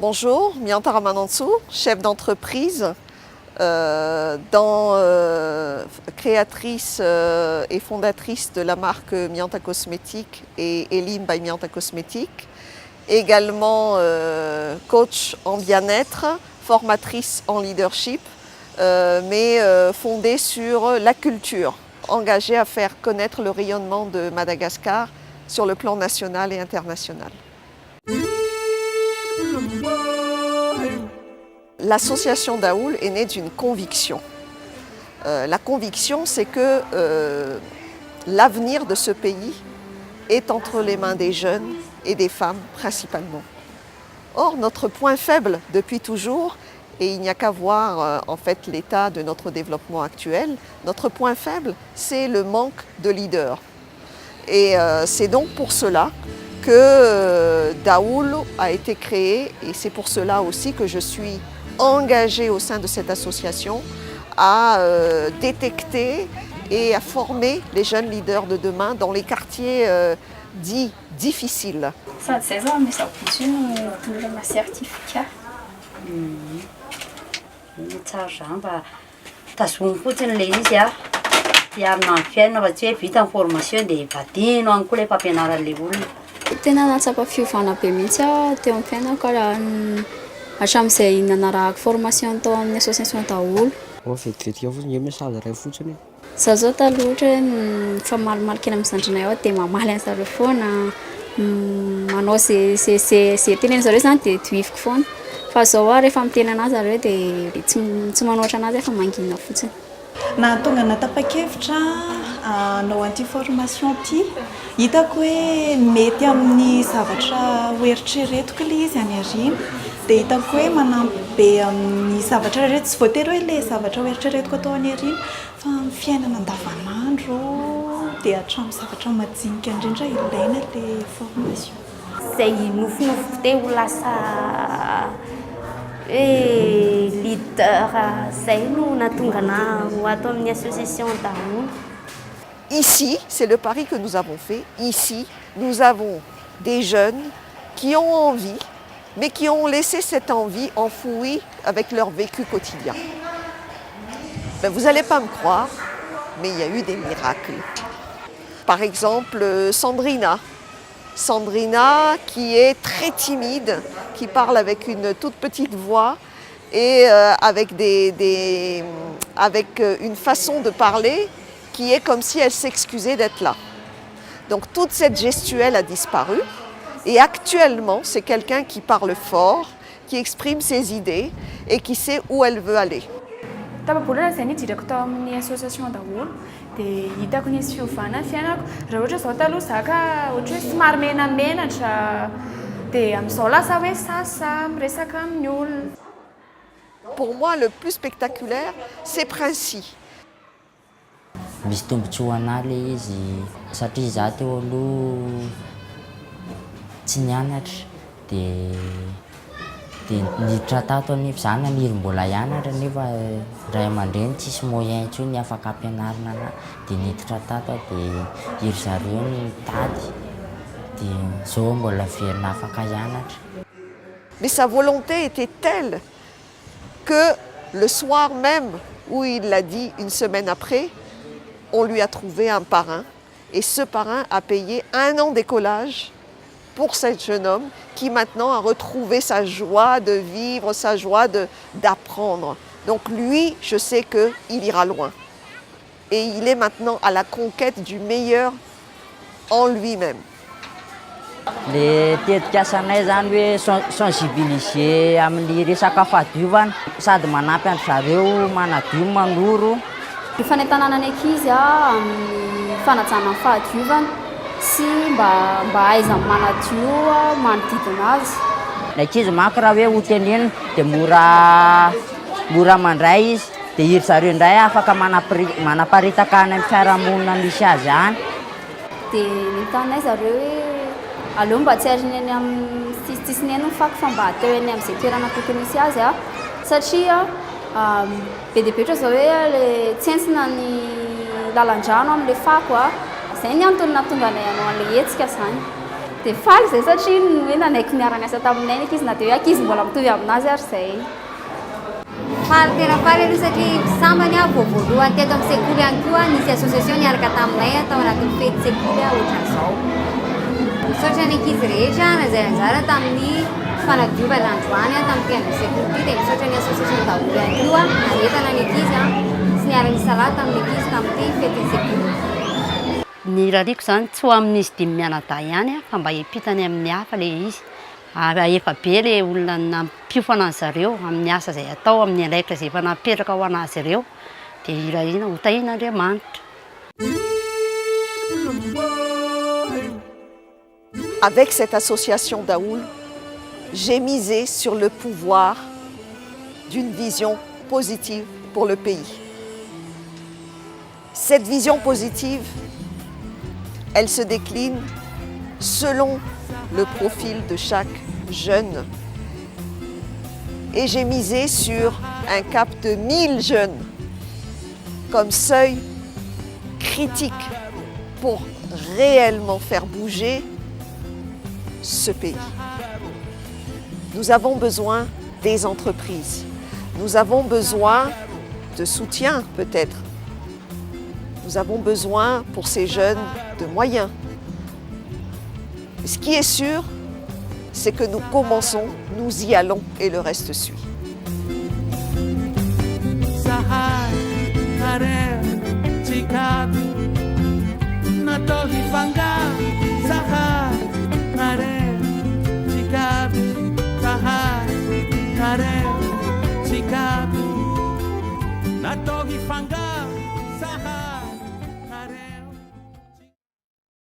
Bonjour, Mianta Ramanantsour, chef d'entreprise, créatrice et fondatrice de la marque Mianta Cosmétique et Elim by Mianta Cosmétique. Également coach en bien-être, formatrice en leadership, mais fondée sur la culture, engagée à faire connaître le rayonnement de Madagascar sur le plan national et international. L'association Daoul est née d'une conviction. La conviction, c'est que l'avenir de ce pays est entre les mains des jeunes et des femmes principalement. Or, notre point faible depuis toujours, et il n'y a qu'à voir en fait l'état de notre développement actuel, notre point faible, c'est le manque de leaders. Et c'est donc pour cela que Daoul a été créé, et c'est pour cela aussi que je suis engagée au sein de cette association à détecter et à former les jeunes leaders de demain dans les quartiers dits difficiles. Sady zay zao misy abotsiny tolorana certificat. Tsara zany mba tazominy fotsiny le izy a dia amin'ny fiainana fa tsy hoe vita ny formation dia vadino any koa ilay mpampianaran'ilay olona. Tena natsapa fiovana be mihitsy teo amin'ny fiainako hatramin'izay nanarahako formation tao amin'ny association Daoul. Vetivety eo fotsiny message iray fotsiny. Zaho zao taloha ohatra hoe famalimaly kely amin'ny zandrinay ao dia mamaly an'zareo foana, manao zay tenen'ny zareo zany dia tohifiko foana. Fa zao rehefa miteny anazy zareo dia tsy manoatra anazy efa mangina fotsiny. Na tonga natapa-kevitra hanao an'ity formation ity, hitako hoe mety amin'ny zavatra hoeritreretiko ilay izy any aoriana, dia hitako hoe manampy be amin'ny zavatra rehetra, tsy voatery hoe ilay zavatra hoeritreretiko atao any aoriana, fa amin'ny fiainana andavanandro dia hatramin'ny zavatra majinika indrindra ilaina ilay formation. Zay nofinofiko teo ho lasa leader, zay no nahatonga anahy ato amin'ny association Daoul. Ici, c'est le pari que nous avons fait. Ici, nous avons des jeunes qui ont envie, mais qui ont laissé cette envie enfouie avec leur vécu quotidien. Vous n'allez pas me croire, mais il y a eu des miracles. Par exemple, Sandrina qui est très timide, qui parle avec une toute petite voix et avec une façon de parler qui est comme si elle s'excusait d'être là. Donc toute cette gestuelle a disparu et actuellement c'est quelqu'un qui parle fort, qui exprime ses idées et qui sait où elle veut aller. Tapabolana zay nidirako tao amin'ny association Daoul dia hitako nisy fiovana fiainako. Raha ohatra zao taloha zaka ohatra hoe somary menamenatra dia amin'izao lasa hoe sasa miresaka amin'ny olona. Pour moi, le plus spectaculaire, c'est Princy. Misy tombontsoa anahy ilay izy satria izaho teo aloha tsy nianatra dia niditra tato anefa izaho naniry mbola hianatra nefa ray aman-dreny tsisy moyen intsony afaka ampianarina anahy dia niditra tato dia iry zareo nitady dia izao mbola verina afaka hianatra. Mais sa volonté était telle que le soir même où il l'a dit une semaine après, on lui a trouvé un parrain et ce parrain a payé 1 an d'écolage pour ce jeune homme qui maintenant a retrouvé sa joie de vivre, sa joie d'apprendre. Donc lui, je sais qu'il ira loin. Et il est maintenant à la conquête du meilleur en lui-même. Le tetika asanay zany hoe sensibiliser amin'ny resaka fahadiovana sady manampy an zareo manadio manoro. Ny fanentanana ny ankizy amin'ny fanajana ny fahadiovana sy mba ahaizany manadio manodidina azy. Ny ankizy manko raha hoe ho tenenina dia mora mandray izy dia iry zareo indray afaka manaparitaka any amin'ny fiarahamonina misy azy any. Dia nitanay zareo hoe aleo mba tsy arina eny amin'ny sisisiny eny ny fako fa mba ateo eny amin'izay toerana tokony misy azy satria be dia be ohatra zao hoe tsy entsina ny lalan-drano amin'ilay fako zay ny antony nahatonga anay anao an'ilay hetsika zany. dia faly izay satria hoe nanaiky niara-miasa taminay ndraiky izy na dia hoe ankizy mbola mitovy aminazy ary izay. Faly tena faly aloha satria sambany a vao voalohany teto amin'ny sekoly ihany koa nisy association niaraka taminay tao anatin'ny fety sekoly ohatran'izao. Misaotra ny ankizy rehetra nazay anjara tamin'ny fanadiovana androany tamin'ny mpiandry sekoly ty dia misaotra ny association daholo ihany koa naretana ny ankizy sy niara-misalahy tamin'ny ankizy tamin'ity fety sekoly. Ny rariko zany tsy ho amin'izy dimy mianadahy ihany fa mba hiampitany amin'ny hafa le izy. Efa be le olona nampiofana an zareo amin'ny asa izay atao amin'ny alaitra izay efa napetraka ho anazy ireo dia irahina ho tahin'Andriamanitra. Avec cette association Daoul, j'ai misé sur le pouvoir d'une vision positive pour le pays. Cette vision positive, elle se décline selon le profil de chaque jeune. Et j'ai misé sur un cap de 1000 jeunes comme seuil critique pour réellement faire bouger ce pays. Nous avons besoin des entreprises. Nous avons besoin de soutien peut-être. Nous avons besoin pour ces jeunes de moyens. Ce qui est sûr, c'est que nous commençons, nous y allons et le reste suit. Sahara, Chicago, Nato Hifanga.